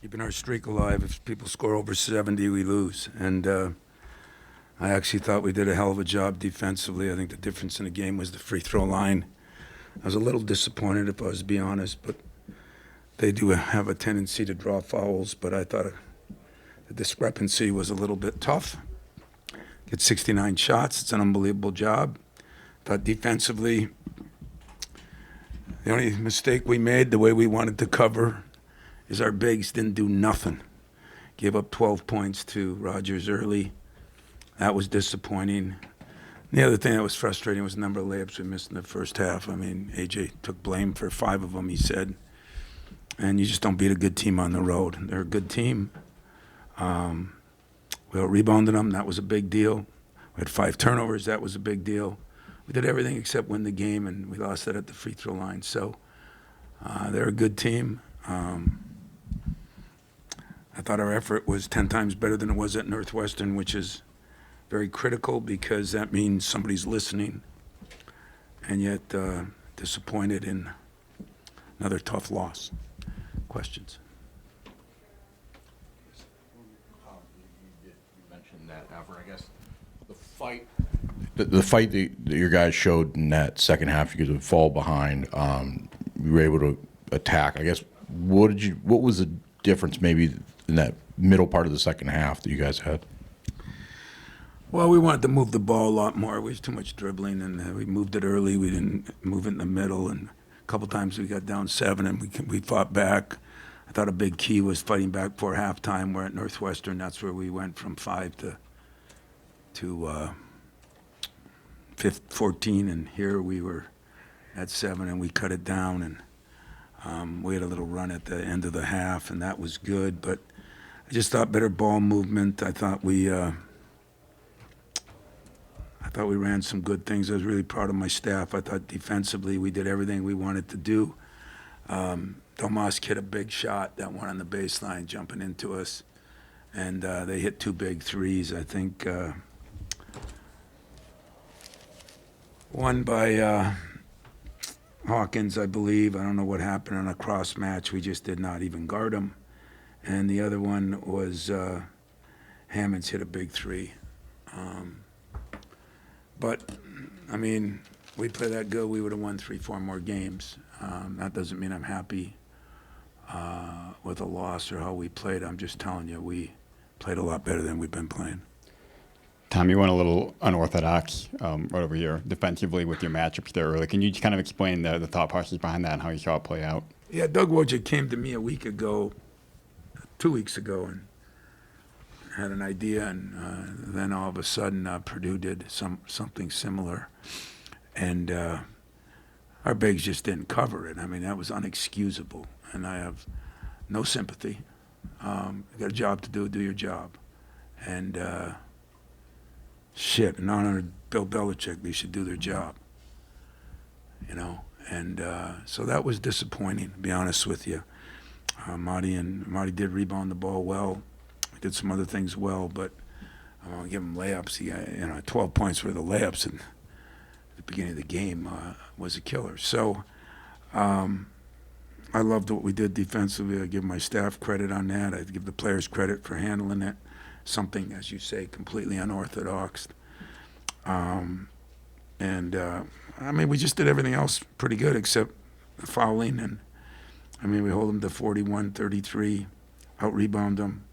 keeping our streak alive. If people score over 70, we lose. And I actually thought we did a hell of a job defensively. I think the difference in the game was the free throw line. I was a little disappointed, if I was to be honest, but they do have a tendency to draw fouls, but I thought the discrepancy was a little bit tough. Get 69 shots. It's an unbelievable job. Thought defensively, the only mistake we made, the way we wanted to cover, is our bigs didn't do nothing. Gave up 12 points to Rodgers early. That was disappointing. The other thing that was frustrating was the number of layups we missed in the first half. I mean, AJ took blame for 5 of them, he said. And you just don't beat a good team on the road. They're a good team. We out-rebounded them. That was a big deal. We had 5 turnovers. That was a big deal. We did everything except win the game, and we lost that at the free throw line. So they're a good team. I thought our effort was 10 times better than it was at Northwestern, which is very critical because that means somebody's listening, and yet disappointed in another tough loss. Questions? You mentioned that effort, I guess. The fight that your guys showed in that second half, you could fall behind. You were able to attack. I guess what was the difference maybe in that middle part of the second half that you guys had? Well, we wanted to move the ball a lot more. We was too much dribbling, and we moved it early. We didn't move it in the middle, and a couple times we got down 7, and we fought back. I thought a big key was fighting back before halftime. We're at Northwestern. That's where we went from 5 to 14, and here we were at 7, and we cut it down, and we had a little run at the end of the half, and that was good. But I just thought better ball movement. I thought we ran some good things. I was really proud of my staff. I thought defensively we did everything we wanted to do. Domask hit a big shot, that one on the baseline, jumping into us. And they hit 2 big threes. I think one by Hawkins, I believe. I don't know what happened on a cross match. We just did not even guard him. And the other one was Hammonds hit a big 3. But, I mean, we play that good, we would have won 3-4 more games. That doesn't mean I'm happy with a loss or how we played. I'm just telling you, we played a lot better than we've been playing. Tom, you went a little unorthodox right over here defensively with your matchups there early. Can you just kind of explain the thought process behind that and how you saw it play out? Yeah, Doug Wojcik came to me 2 weeks ago, and had an idea, and then all of a sudden Purdue did something similar, and our bigs just didn't cover it. I mean, that was unexcusable, and I have no sympathy. You got a job to do your job. And in honor of Bill Belichick, they should do their job, you know. And so that was disappointing, to be honest with you. Marty did rebound the ball well. Did some other things well, but I want to give him layups. He got, 12 points worth of layups in the beginning of the game was a killer. So I loved what we did defensively. I give my staff credit on that. I give the players credit for handling it. Something, as you say, completely unorthodox. I mean, we just did everything else pretty good except the fouling. And, I mean, we hold them to 41, 33, out-rebound them.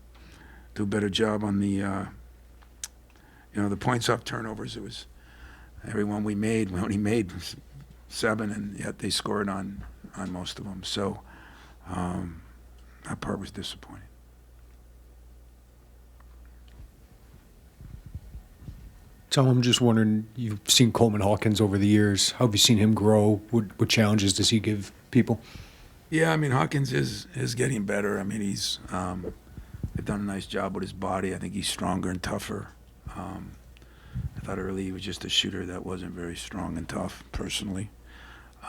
Do a better job on the, the points off turnovers. It was every one we only made 7, and yet they scored on most of them. So that part was disappointing. Tom, I'm just wondering, you've seen Coleman Hawkins over the years. How have you seen him grow? What challenges does he give people? Yeah, I mean, Hawkins is getting better. I mean, he's they've done a nice job with his body. I think he's stronger and tougher. I thought early he was just a shooter that wasn't very strong and tough, personally.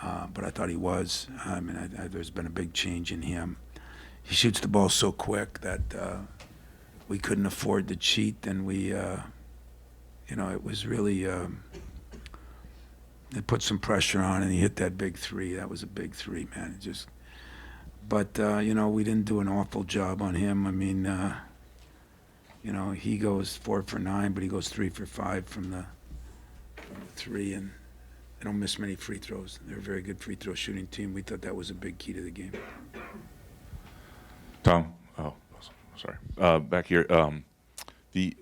But I thought he was. I mean, there's been a big change in him. He shoots the ball so quick that we couldn't afford to cheat, and we, it was really, it put some pressure on, and he hit that big 3. That was a big 3, man. It just But, we didn't do an awful job on him. I mean, he goes 4 for 9, but he goes 3 for 5 from the three, and they don't miss many free throws. They're a very good free throw shooting team. We thought that was a big key to the game. Tom, sorry, back here. The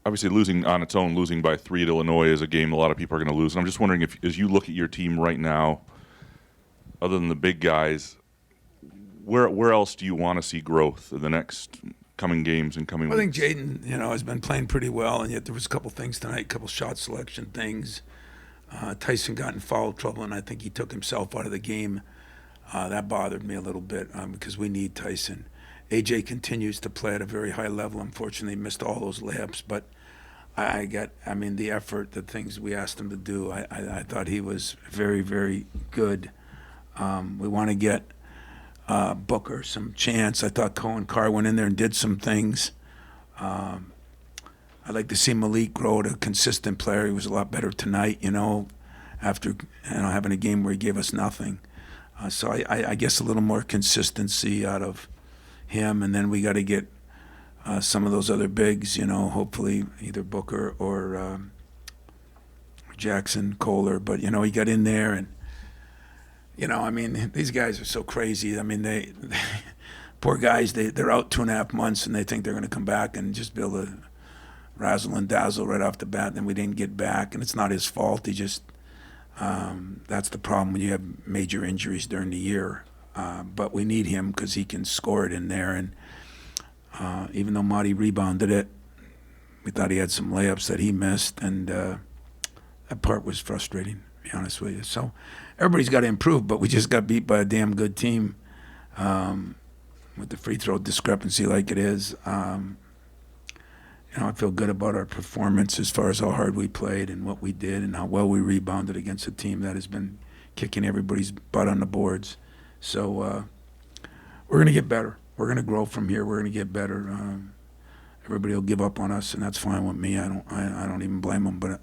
obviously losing on its own, losing by 3 at Illinois is a game a lot of people are going to lose. And I'm just wondering if, as you look at your team right now, other than the big guys, where else do you want to see growth in the next coming games and coming I think weeks? Jaden, has been playing pretty well, and yet there was a couple things tonight, a couple shot selection things. Tyson got in foul trouble, and I think he took himself out of the game. That bothered me a little bit because we need Tyson. AJ continues to play at a very high level. Unfortunately, he missed all those layups, but the effort, the things we asked him to do, I thought he was very, very good. We want to get Booker some chance. I thought Cohen Carr went in there and did some things. I'd like to see Malik grow to a consistent player. He was a lot better tonight, after having a game where he gave us nothing. So I guess a little more consistency out of him, and then we got to get some of those other bigs, hopefully either Booker or Jackson, Kohler. But, he got in there, and, these guys are so crazy. They poor guys, they're out 2.5 months, and they think they're going to come back and just be able to razzle and dazzle right off the bat. Then we didn't get back, and it's not his fault. He just that's the problem when you have major injuries during the year. But we need him because he can score it in there. And even though Marty rebounded it, we thought he had some layups that he missed, and that part was frustrating, to be honest with you. So everybody's got to improve, but we just got beat by a damn good team with the free throw discrepancy like it is. I feel good about our performance as far as how hard we played and what we did and how well we rebounded against a team that has been kicking everybody's butt on the boards. So we're going to get better. We're going to grow from here. We're going to get better. Everybody will give up on us, and that's fine with me. I don't even blame them. But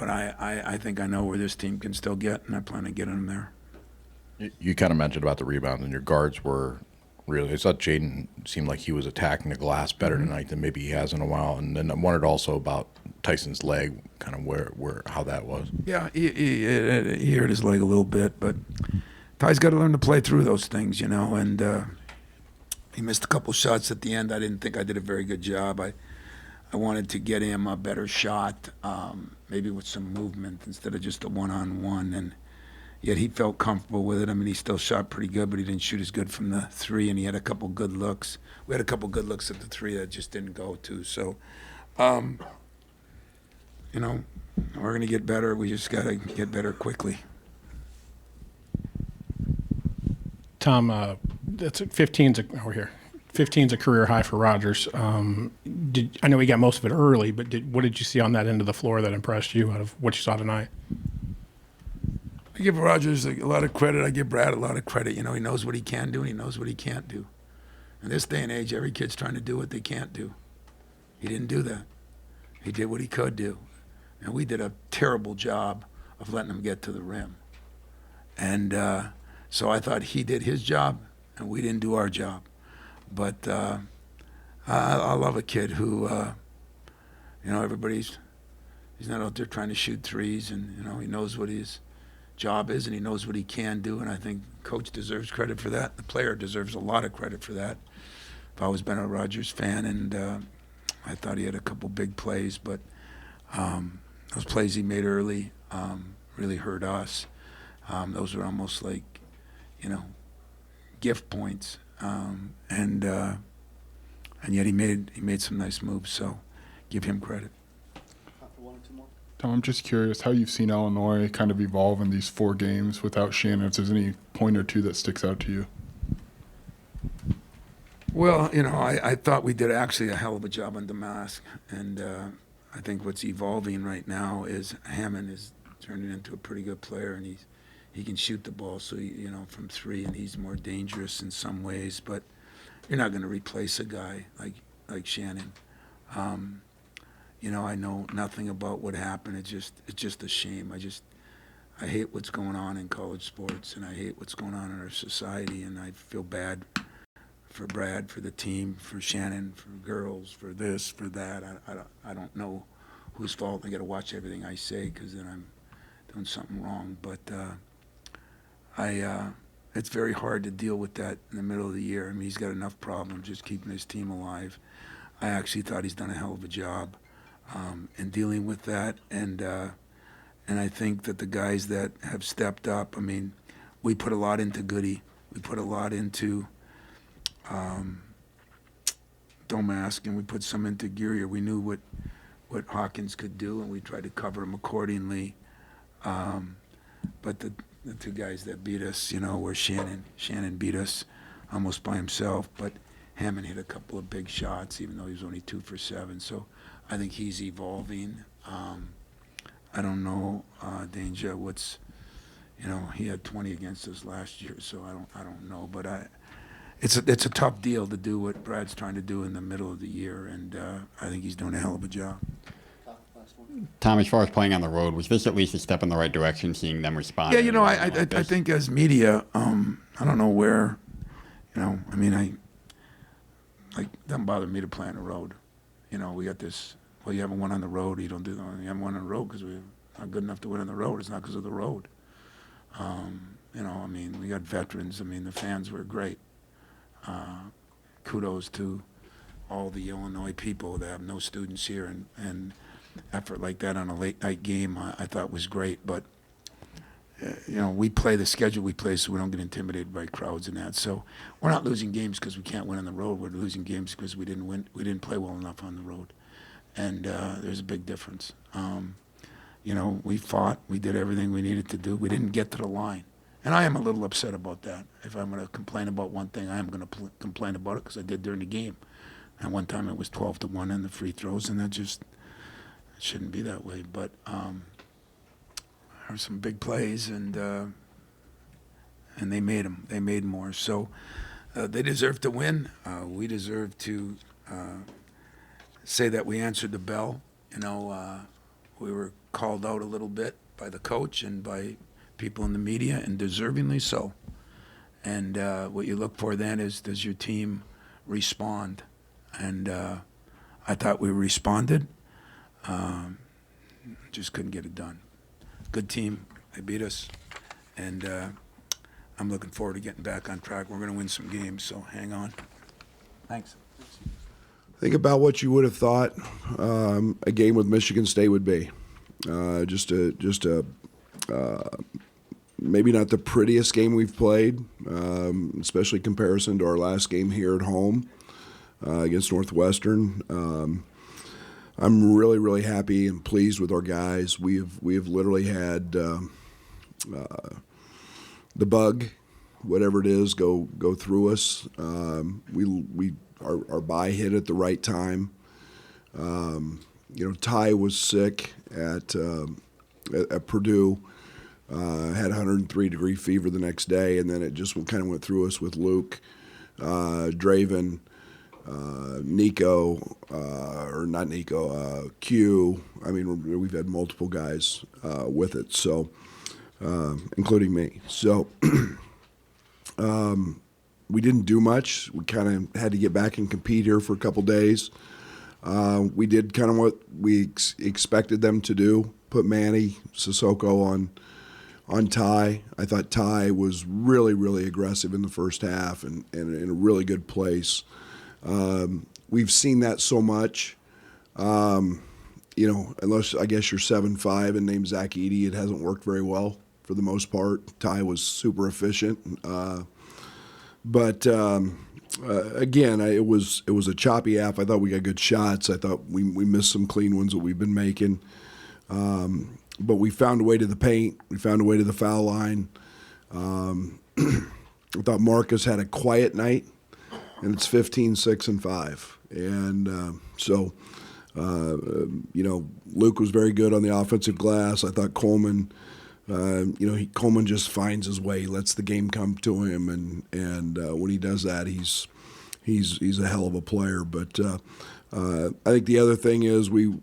I think I know where this team can still get, and I plan on getting them there. You kind of mentioned about the rebounds, and your guards were really. I thought Jaden seemed like he was attacking the glass better tonight than maybe he has in a while. And then I wondered also about Tyson's leg, kind of how that was. Yeah, he hurt his leg a little bit, but Ty's got to learn to play through those things, and he missed a couple shots at the end. I didn't think I did a very good job. I wanted to get him a better shot, maybe with some movement instead of just a one-on-one, and yet he felt comfortable with it. He still shot pretty good, but he didn't shoot as good from the three, and he had a couple good looks. We had a couple good looks at the three that just didn't go to. So, we're going to get better. We just got to get better quickly. Tom, that's 15's over here. 15's a career high for Rodgers. I know he got most of it early, but what did you see on that end of the floor that impressed you out of what you saw tonight? I give Rodgers a lot of credit. I give Brad a lot of credit. He knows what he can do and he knows what he can't do. In this day and age, every kid's trying to do what they can't do. He didn't do that. He did what he could do. And we did a terrible job of letting him get to the rim. And so I thought he did his job and we didn't do our job. But I love a kid who, he's not out there trying to shoot threes, and, he knows what his job is and he knows what he can do, and I think coach deserves credit for that. The player deserves a lot of credit for that. I've always been a Rodgers fan, and I thought he had a couple big plays, but those plays he made early really hurt us. Those were almost like, gift points, and yet he made some nice moves, so give him credit. Tom, I'm just curious how you've seen Illinois kind of evolve in these 4 games without Shannon, if there's any point or two that sticks out to you. Well, I thought we did actually a hell of a job on Damask, and I think what's evolving right now is Hammond is turning into a pretty good player, and he can shoot the ball, so from 3, and he's more dangerous in some ways, but you're not going to replace a guy like Shannon. I know nothing about what happened. It's just a shame. I hate what's going on in college sports, and I hate what's going on in our society, and I feel bad for Brad, for the team, for Shannon, for girls, for this, for that. I don't know whose fault. I got to watch everything I say because then I'm doing something wrong. But it's very hard to deal with that in the middle of the year. I mean, he's got enough problems just keeping his team alive. I actually thought he's done a hell of a job in dealing with that, and I think that the guys that have stepped up. I mean, we put a lot into Goody. We put a lot into Domask, and we put some into Gearier. We knew what Hawkins could do, and we tried to cover him accordingly. But the two guys that beat us, were Shannon. Shannon beat us almost by himself, but Hammond hit a couple of big shots, even though he was only 2 for 7. So I think he's evolving. I don't know, Danger, what's, he had 20 against us last year, so I don't know, but it's a tough deal to do what Brad's trying to do in the middle of the year, and I think he's doing a hell of a job. Tom, as far as playing on the road, was this at least a step in the right direction, seeing them respond? Yeah, I think as media, I don't know where, I mean, it doesn't bother me to play on the road. We got this, well, you haven't won on the road, you haven't won on the road because we're not good enough to win on the road. It's not because of the road. I mean, we got veterans. I mean, the fans were great. Kudos to all the Illinois people that have no students here, and effort like that on a late night game I thought was great. But we play the schedule we play so we don't get intimidated by crowds and that. So we're not losing games because we can't win on the road. We're losing games because we didn't play well enough on the road, and there's a big difference. We fought. We did everything we needed to do. We didn't get to the line. And I am a little upset about that. If I'm going to complain about one thing, I am going to complain about it because I did during the game. And one time it was 12-1 in the free throws, and that just shouldn't be that way. But there were some big plays, and they made them. They made more. So they deserve to win. We deserve to say that we answered the bell. We were called out a little bit by the coach and by people in the media, and deservingly so. And what you look for then is, does your team respond? And I thought we responded. Just couldn't get it done. Good team. They beat us. And I'm looking forward to getting back on track. We're going to win some games, so hang on. Thanks. Think about what you would have thought a game with Michigan State would be. Just a maybe not the prettiest game we've played, especially in comparison to our last game here at home against Northwestern. I'm really, really happy and pleased with our guys. We have literally had the bug, whatever it is, go through us. Our bye hit at the right time. Ty was sick at Purdue. Had 103-degree fever the next day, and then it just kind of went through us with Luke, Draven, Nico, or not Nico, Q. I mean, we've had multiple guys with it, so including me. So we didn't do much. We kind of had to get back and compete here for a couple days. We did kind of what we expected them to do, put Manny Sissoko on Ty. I thought Ty was really, really aggressive in the first half and in a really good place. We've seen that so much. Unless I guess you're 7'5" and named Zach Edey, it hasn't worked very well for the most part. Ty was super efficient. But again, it was a choppy half. I thought we got good shots. I thought we missed some clean ones that we've been making. But we found a way to the paint. We found a way to the foul line. I thought Marcus had a quiet night, and it's 15, 6, and 5. And so Luke was very good on the offensive glass. I thought Coleman, Coleman just finds his way. He lets the game come to him, and when he does that, he's a hell of a player. But I think the other thing is we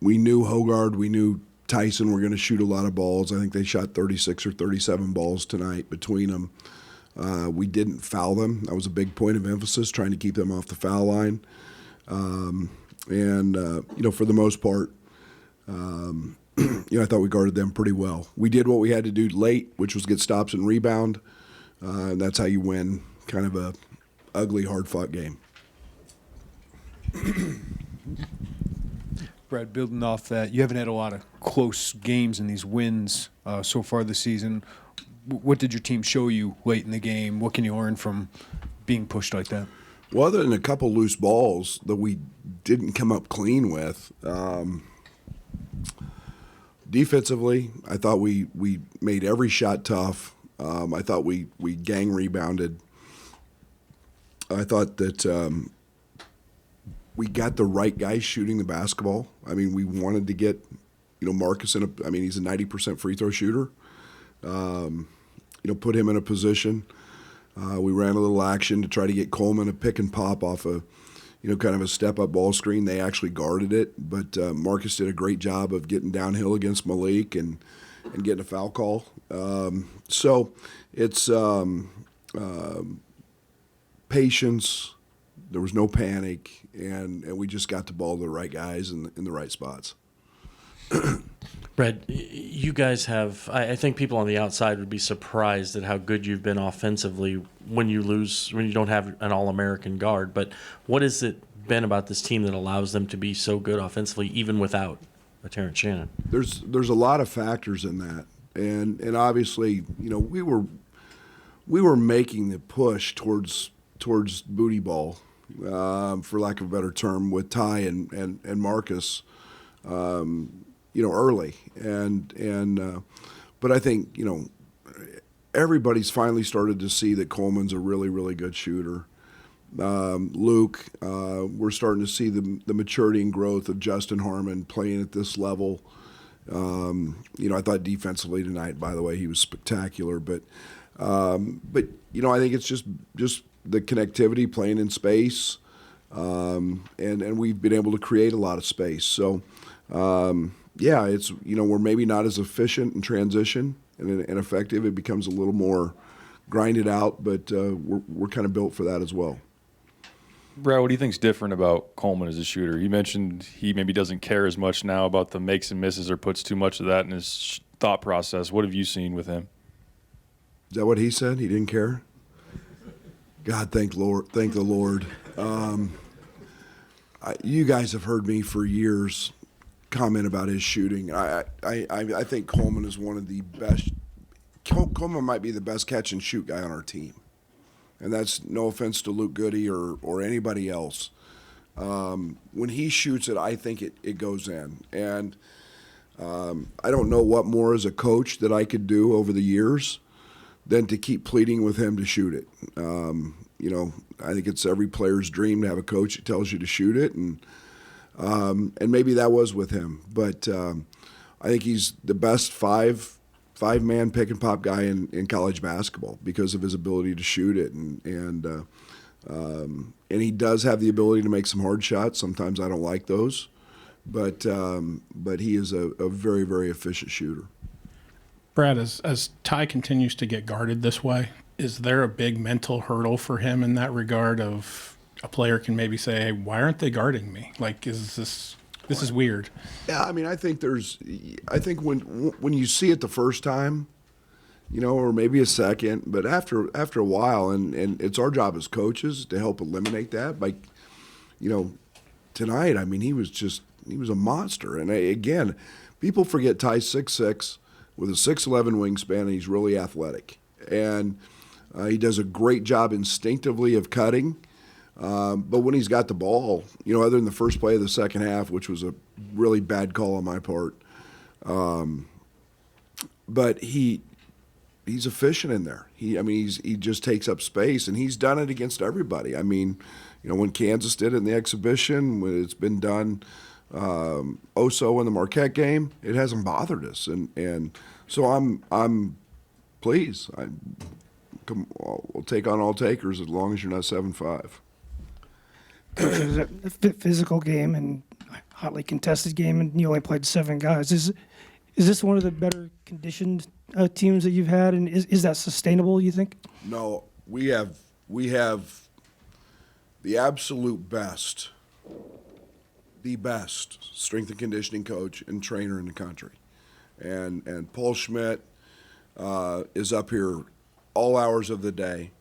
knew Hogard, we knew Tyson were going to shoot a lot of balls. I think they shot 36 or 37 balls tonight between them. We didn't foul them. That was a big point of emphasis, trying to keep them off the foul line. For the most part, I thought we guarded them pretty well. We did what we had to do late, which was get stops and rebound. And that's how you win kind of a ugly, hard-fought game. Brad, building off that, you haven't had a lot of close games in these wins so far this season. What did your team show you late in the game? What can you learn from being pushed like that? Well, other than a couple loose balls that we didn't come up clean with, defensively, I thought we made every shot tough. I thought we gang rebounded. I thought that we got the right guys shooting the basketball. I mean, we wanted to get, Marcus he's a 90% free throw shooter. Put him in a position. We ran a little action to try to get Coleman a pick and pop off a, kind of a step-up ball screen. They actually guarded it, but Marcus did a great job of getting downhill against Malik and getting a foul call. So it's patience. There was no panic, and we just got the ball to the right guys in the right spots. Brad, you guys have, I think people on the outside would be surprised at how good you've been offensively when you don't have an All-American guard. But what has it been about this team that allows them to be so good offensively, even without a Terrence Shannon? There's a lot of factors in that. And obviously, we were making the push towards booty ball, for lack of a better term, with Ty and Marcus. Early, but I think everybody's finally started to see that Coleman's a really, really good shooter. Luke, we're starting to see the maturity and growth of Justin Harmon playing at this level. I thought defensively tonight, by the way, he was spectacular. But I think it's just the connectivity, playing in space, and we've been able to create a lot of space. So. It's we're maybe not as efficient in transition and effective. It becomes a little more grinded out, but we're kind of built for that as well. Brad, what do you think's different about Coleman as a shooter? You mentioned he maybe doesn't care as much now about the makes and misses or puts too much of that in his thought process. What have you seen with him? Is that what he said? He didn't care? God, thank the Lord. You guys have heard me for years comment about his shooting. I think Coleman is one of the best. Coleman might be the best catch and shoot guy on our team, and that's no offense to Luke Goody or anybody else. When he shoots it, I think it goes in, and I don't know what more as a coach that I could do over the years than to keep pleading with him to shoot it. I think it's every player's dream to have a coach that tells you to shoot it, and maybe that was with him. But I think he's the best five-man pick and pop guy in college basketball because of his ability to shoot it, and he does have the ability to make some hard shots. Sometimes I don't like those, but he is a very, very efficient shooter. Brad, as Ty continues to get guarded this way, is there a big mental hurdle for him in that regard of a player can maybe say, hey, why aren't they guarding me? Like, this is weird. Yeah, I mean, I think when you see it the first time, or maybe a second, but after a while, and it's our job as coaches to help eliminate that. Like, tonight, I mean, he was a monster. And again, people forget Ty's 6'6", with a 6'11" wingspan, and he's really athletic. And he does a great job instinctively of cutting. But when he's got the ball, other than the first play of the second half, which was a really bad call on my part, but he's efficient in there. He just takes up space, and he's done it against everybody. I mean, when Kansas did it in the exhibition, when it's been done also in the Marquette game, it hasn't bothered us, and so I'm pleased. We'll take on all takers as long as you're not 7'5". It was a physical game and hotly contested game, and you only played 7 guys. Is Is this one of the better conditioned teams that you've had, and is that sustainable, you think? No, we have the absolute best, the best strength and conditioning coach and trainer in the country, and Paul Schmidt is up here all hours of the day.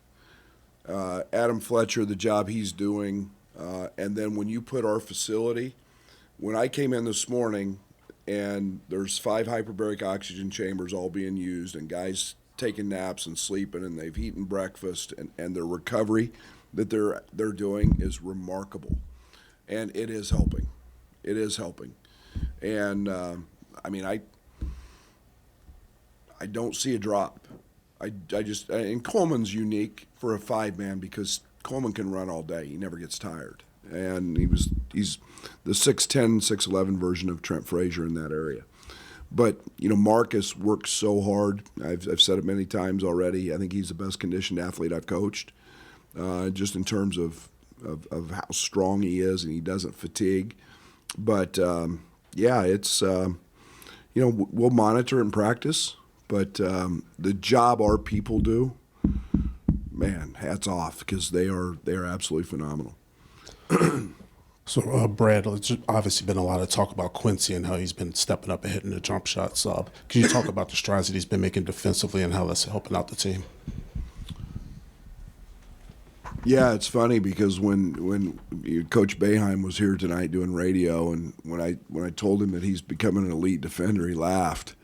Adam Fletcher, the job he's doing, and then when you put our facility, when I came in this morning, and there's 5 hyperbaric oxygen chambers all being used, and guys taking naps and sleeping, and they've eaten breakfast, and their recovery that they're doing is remarkable, and it is helping. It is helping, and I mean I don't see a drop. I just, and Coleman's unique for a 5-man because Coleman can run all day. He never gets tired, and he's the 6'10", 6'11" version of Trent Frazier in that area. But, you know, Marcus works so hard. I've said it many times already. I think he's the best conditioned athlete I've coached, just in terms of how strong he is, and he doesn't fatigue. But, yeah, it's, you know, we'll monitor and practice, but the job our people do, man, hats off, because they are absolutely phenomenal. So, Brad, there's obviously been a lot of talk about Quincy and how he's been stepping up and hitting the jump shots. Can you talk about the strides that he's been making defensively and how that's helping out the team? Yeah, it's funny because when Coach Boeheim was here tonight doing radio, and when I told him that he's becoming an elite defender, he laughed.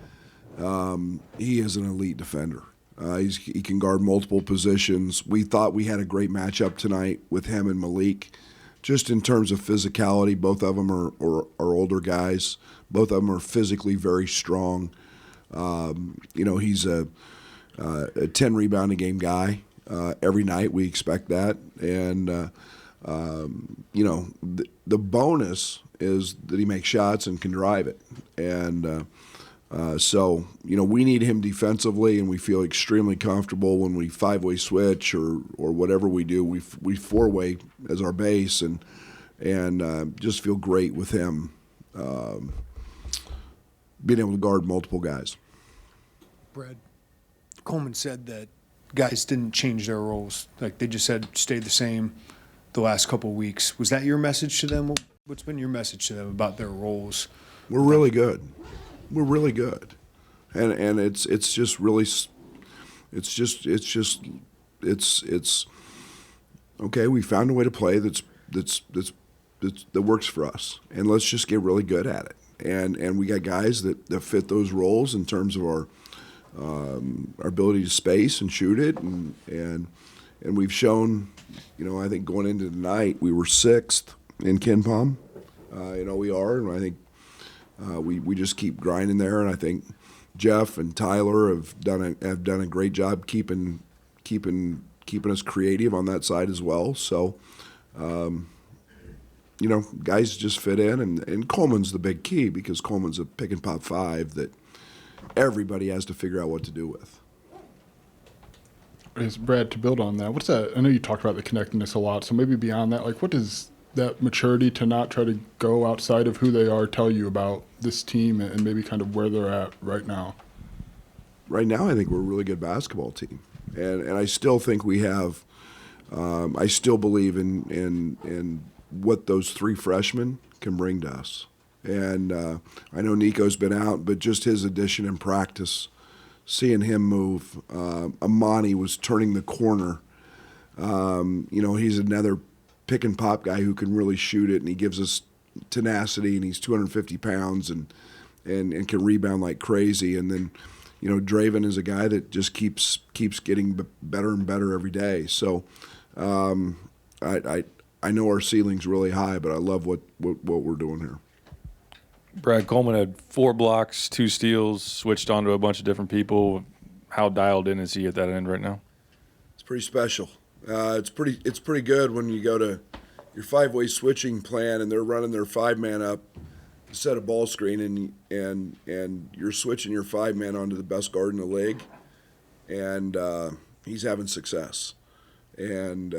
He is an elite defender. He can guard multiple positions. We thought we had a great matchup tonight with him and Malik. Just in terms of physicality, both of them are older guys. Both of them are physically very strong. You know, he's a 10 rebound a game guy. Every night we expect that. And, you know, the bonus is that he makes shots and can drive it. And so, you know, we need him defensively, and we feel extremely comfortable when we 5-way switch or whatever we do. We 4-way as our base, and just feel great with him being able to guard multiple guys. Brad, Coleman said that guys didn't change their roles. Like, they just said stayed the same the last couple of weeks. Was that your message to them? What's been your message to them about their roles? We're really good. We're really good, and it's just really, it's okay. We found a way to play that works for us, and let's just get really good at it. And we got guys that fit those roles in terms of our ability to space and shoot it, and we've shown, you know, I think going into tonight we were 6th in KenPom, in OER, and I think. We just keep grinding there, and I think Jeff and Tyler have done a great job keeping us creative on that side as well. So, you know, guys just fit in, and Coleman's the big key because Coleman's a pick and pop 5 that everybody has to figure out what to do with. Brad, to build on that, what's that? I know you talked about the connectedness a lot, so maybe beyond that, like, what does that maturity to not try to go outside of who they are tell you about this team and maybe kind of where they're at right now? Right now, I think we're a really good basketball team, and I still think we have. I still believe in what those 3 freshmen can bring to us, and I know Nico's been out, but just his addition in practice, seeing him move. Amani was turning the corner. You know, he's another pick and pop guy who can really shoot it, and he gives us tenacity, and he's 250 pounds and can rebound like crazy. And then, you know, Draven is a guy that just keeps getting better and better every day. So I know our ceiling's really high, but I love what we're doing here. Brad, Coleman had 4 blocks, 2 steals, switched on to a bunch of different people. How dialed in is he at that end right now? It's pretty special. It's pretty good when you go to your 5-way switching plan and they're running their 5-man up, set a ball screen, and you're switching your 5-man onto the best guard in the league, and he's having success. And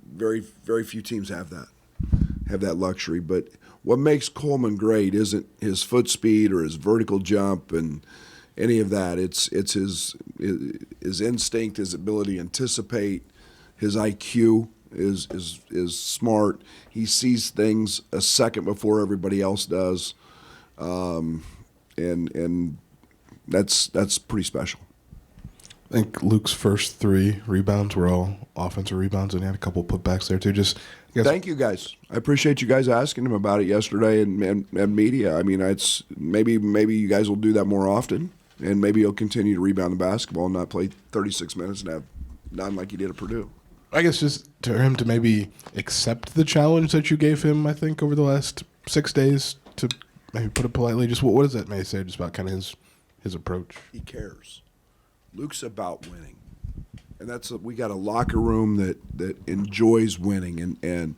very, very few teams have that luxury. But what makes Coleman great isn't his foot speed or his vertical jump and any of that. It's his instinct, his ability to anticipate, his IQ is smart. He sees things a second before everybody else does, and that's pretty special. I think Luke's first 3 rebounds were all offensive rebounds, and he had a couple putbacks there too. Thank you guys. I appreciate you guys asking him about it yesterday and media. I mean, it's maybe you guys will do that more often, and maybe he'll continue to rebound the basketball and not play 36 minutes and have none like he did at Purdue. I guess just to him to maybe accept the challenge that you gave him, I think, over the last 6 days, to maybe put it politely. Just what does that may say just about kind of his approach? He cares. Luke's about winning, and we got a locker room that enjoys winning, and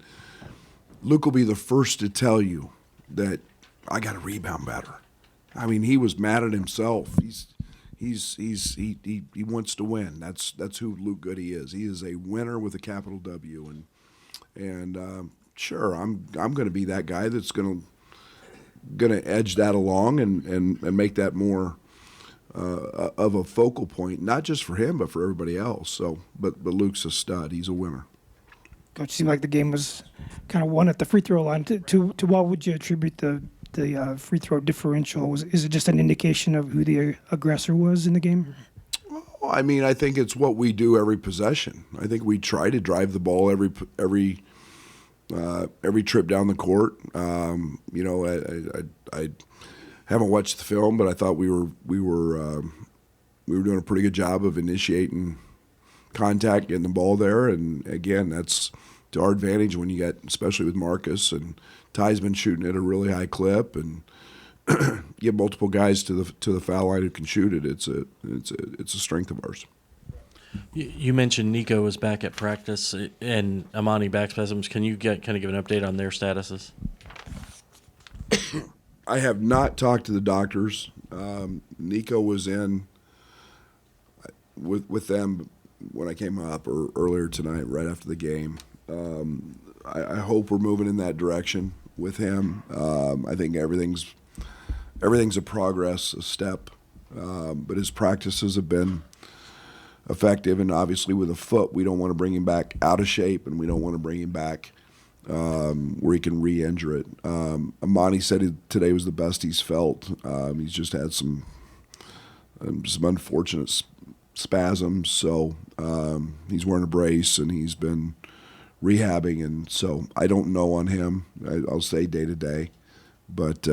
Luke will be the first to tell you that I got to rebound better. I mean, he was mad at himself. He wants to win. That's who Luke Goody is. He is a winner with a capital W, and sure, I'm going to be that guy that's going to edge that along and make that more of a focal point, not just for him but for everybody else. So, but Luke's a stud. He's a winner. Coach, it seemed like the game was kind of won at the free throw line. To what would you attribute the free throw differential? Is it just an indication of who the aggressor was in the game? Well, I mean, I think it's what we do every possession. I think we try to drive the ball every trip down the court. You know, I haven't watched the film, but I thought we were doing a pretty good job of initiating contact, getting the ball there, and again, that's to our advantage when you get, especially with Marcus, and Ty's been shooting at a really high clip, and get multiple guys to the foul line who can shoot it. It's a strength of ours. You mentioned Nico was back at practice and Amani back spasms. Can you kind of give an update on their statuses? I have not talked to the doctors. Nico was in with them when I came up or earlier tonight, right after the game. I hope we're moving in that direction with him. I think everything's a progress, a step. But his practices have been effective, and obviously with a foot, we don't want to bring him back out of shape, and we don't want to bring him back where he can re-injure it. Amani said today was the best he's felt. He's just had some unfortunate spasms, so he's wearing a brace and he's been rehabbing, and so I don't know on him. I'll say day to day, but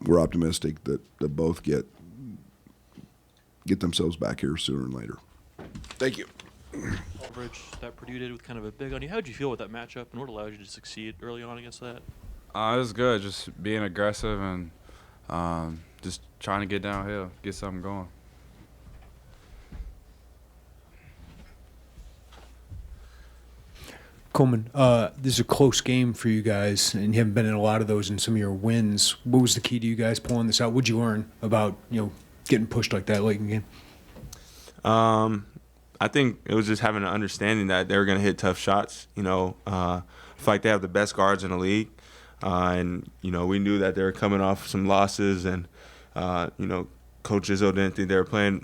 we're optimistic that both get themselves back here sooner than later. Thank you. Coverage that Purdue did with kind of a big on you. How did you feel with that matchup, and what allowed you to succeed early on against that? It was good, just being aggressive and just trying to get downhill, get something going. Coleman, this is a close game for you guys, and you haven't been in a lot of those in some of your wins. What was the key to you guys pulling this out? What did you learn about getting pushed like that late in the game? I think it was just having an understanding that they were going to hit tough shots. I feel like they have the best guards in the league, and we knew that they were coming off some losses, and Coach Izzo didn't think they were playing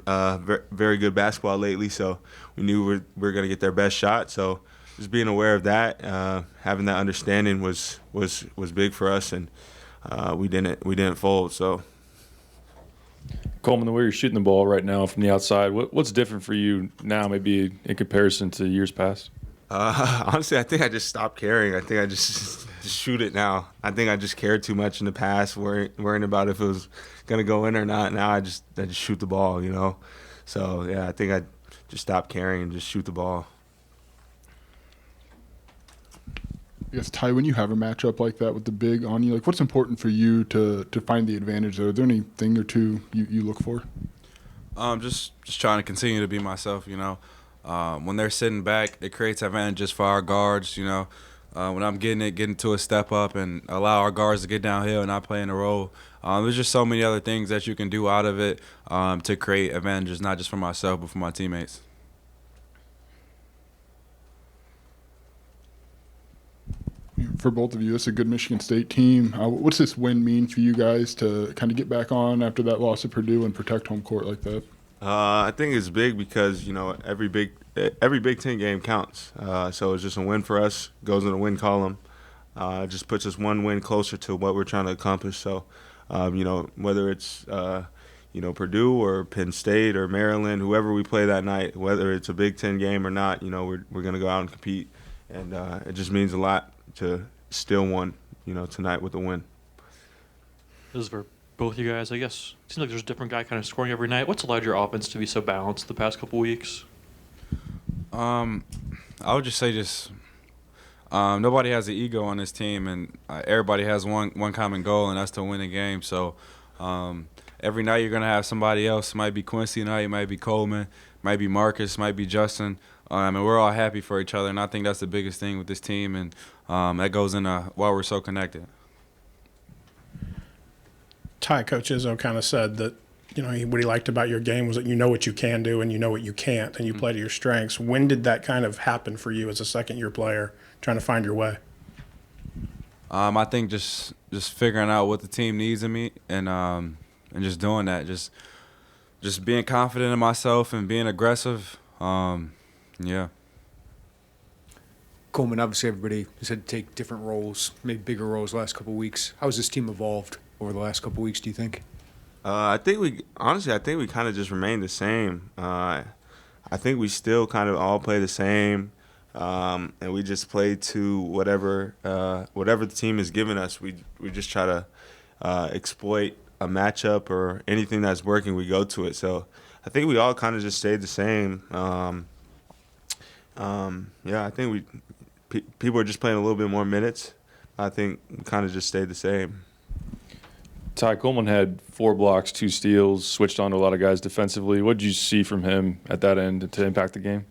very good basketball lately, so we knew we were going to get their best shot. So just being aware of that, having that understanding was big for us, and we didn't fold. So. Coleman, the way you're shooting the ball right now from the outside, what's different for you now, maybe in comparison to years past? Honestly, I think I just stopped caring. I think I just shoot it now. I think I just cared too much in the past, worrying about if it was going to go in or not. Now I just shoot the ball, So, yeah, I think I just stopped caring and just shoot the ball. I guess, Ty, when you have a matchup like that with the big on you, what's important for you to find the advantage there? Is there anything or two you look for? Just trying to continue to be myself, When they're sitting back, it creates advantages for our guards, When I'm getting to a step up and allow our guards to get downhill and not play in a role. There's just so many other things that you can do out of it to create advantages, not just for myself, but for my teammates. for both of you. It's a good Michigan State team. What's this win mean for you guys to kind of get back on after that loss to Purdue and protect home court like that? I think it's big because, every Big Ten game counts. So it's just a win for us, goes in the win column. It just puts us one win closer to what we're trying to accomplish. So, whether it's, Purdue or Penn State or Maryland, whoever we play that night, whether it's a Big Ten game or not, we're going to go out and compete. And it just means a lot to still win, tonight with a win. This is for both you guys, I guess. It seems like there's a different guy kind of scoring every night. What's allowed your offense to be so balanced the past couple weeks? I would just say nobody has an ego on this team, and everybody has one common goal, and that's to win a game. So every night you're going to have somebody else. It might be Quincy tonight, it might be Coleman, it might be Marcus, it might be Justin. And we're all happy for each other, and I think that's the biggest thing with this team, and that goes into why we're so connected. Coach Izzo kind of said that, what he liked about your game was that you know what you can do and you know what you can't, and you play to your strengths. When did that kind of happen for you as a second-year player, trying to find your way? I think just figuring out what the team needs in me, and just doing that, just being confident in myself and being aggressive. Yeah. Coleman, obviously everybody has had to take different roles, maybe bigger roles the last couple of weeks. How has this team evolved over the last couple of weeks, do you think? I think we kind of just remain the same. I think we still kind of all play the same, and we just play to whatever the team is giving us. We just try to exploit a matchup or anything that's working. We go to it. So I think we all kind of just stayed the same. I think people are just playing a little bit more minutes. I think we kind of just stayed the same. Ty Coleman had 4 blocks, 2 steals, switched on to a lot of guys defensively. What did you see from him at that end to impact the game?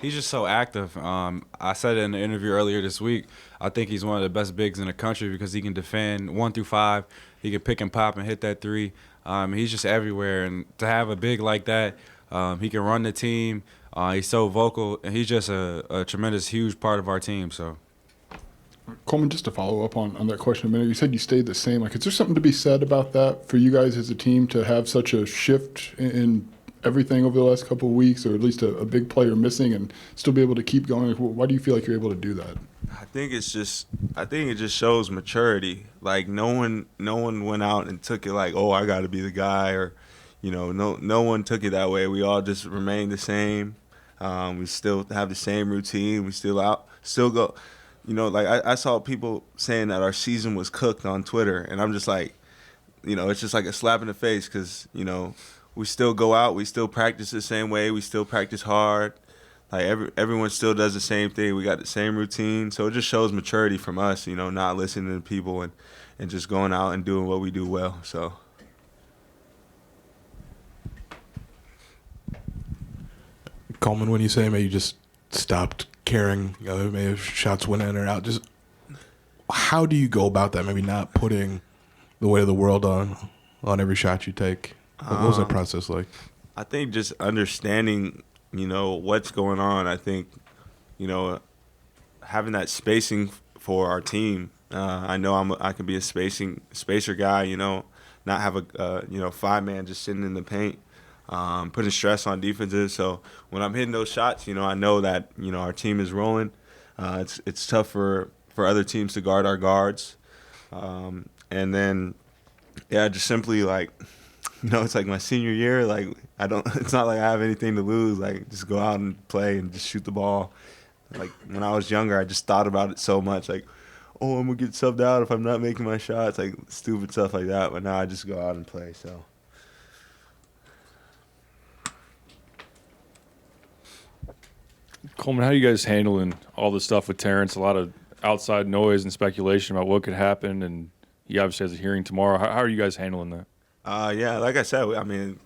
He's just so active. I said it in the interview earlier this week. I think he's one of the best bigs in the country because he can defend 1 through 5. He can pick and pop and hit that 3. He's just everywhere. And to have a big like that, he can run the team. He's so vocal, and he's just a tremendous, huge part of our team. So, Coleman, just to follow up on that question a minute, you said you stayed the same. Like, is there something to be said about that for you guys as a team to have such a shift in everything over the last couple of weeks, or at least a big player missing, and still be able to keep going? Like, why do you feel like you're able to do that? I think it just shows maturity. Like no one went out and took it like, oh, I got to be the guy, or no one took it that way. We all just remained the same. We still have the same routine. We still go. I saw people saying that our season was cooked on Twitter, and I'm just like, it's just like a slap in the face because, we still go out, we still practice the same way, we still practice hard. Like everyone still does the same thing. We got the same routine, so it just shows maturity from us, not listening to people and just going out and doing what we do well. So. Coleman, when you say maybe you just stopped caring, maybe if shots went in or out, just how do you go about that? Maybe not putting the weight of the world on every shot you take. What was that process like? I think just understanding, what's going on. I think, having that spacing for our team. I know I can be a spacer guy. Not have a 5-man just sitting in the paint. Putting stress on defenses. So when I'm hitting those shots, I know that our team is rolling. It's tough for other teams to guard our guards, and then just simply like, it's like my senior year. Like it's not like I have anything to lose. Like just go out and play and just shoot the ball. Like when I was younger, I just thought about it so much. Like, oh, I'm gonna get subbed out if I'm not making my shots. Like stupid stuff like that. But now I just go out and play. So. Coleman, how are you guys handling all the stuff with Terrence? A lot of outside noise and speculation about what could happen, and he obviously has a hearing tomorrow. How are you guys handling that? Like I said,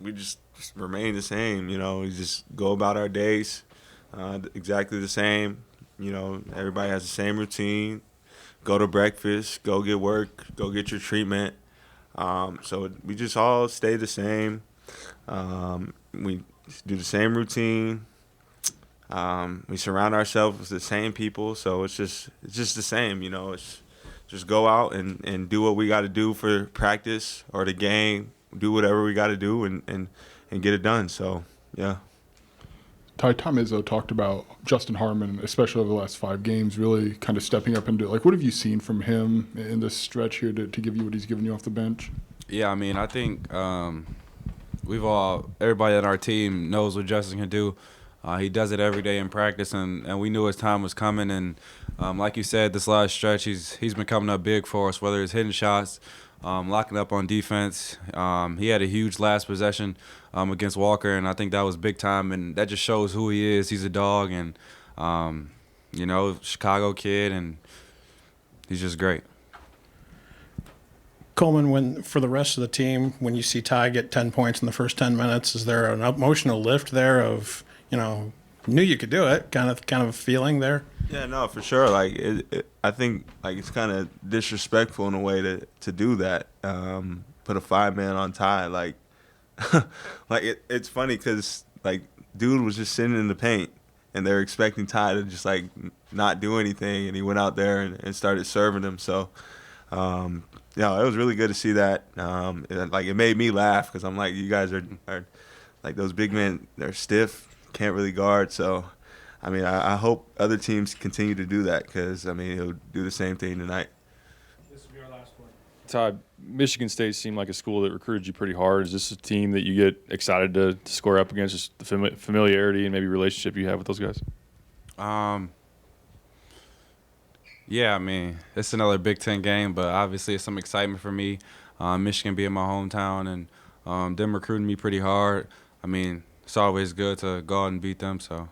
we just remain the same. We just go about our days exactly the same. Everybody has the same routine. Go to breakfast, go get work, go get your treatment. So we just all stay the same. We do the same routine. We surround ourselves with the same people, so it's just the same, you know. It's just go out and do what we got to do for practice or the game, do whatever we got to do and get it done. So yeah. Tom Izzo talked about Justin Harmon, especially over the last 5 games, really kind of stepping up into, like, what have you seen from him in this stretch here to give you what he's given you off the bench? Yeah, I mean, I think everybody on our team knows what Justin can do. He does it every day in practice, and we knew his time was coming. And like you said, this last stretch, he's been coming up big for us, whether it's hitting shots, locking up on defense. He had a huge last possession against Walker, and I think that was big time. And that just shows who he is. He's a dog, and Chicago kid, and he's just great. Coleman, for the rest of the team, when you see Ty get 10 points in the first 10 minutes, is there an emotional lift there of, knew you could do it, kind of feeling there? Yeah, no, for sure. Like I think like it's kind of disrespectful in a way to do that. Put a 5-man on Ty, like it's funny because like dude was just sitting in the paint and they're expecting Ty to just like not do anything, and he went out there and started serving them. So it was really good to see that. It made me laugh because I'm like, you guys are like those big men. They're stiff, can't really guard. So, I mean, I hope other teams continue to do that because, I mean, he'll do the same thing tonight. This will be our last one. Todd, Michigan State seemed like a school that recruited you pretty hard. Is this a team that you get excited to score up against, just the familiarity and maybe relationship you have with those guys? Yeah, I mean, it's another Big Ten game, but obviously it's some excitement for me. Michigan being my hometown and them recruiting me pretty hard. I mean, it's always good to go out and beat them, so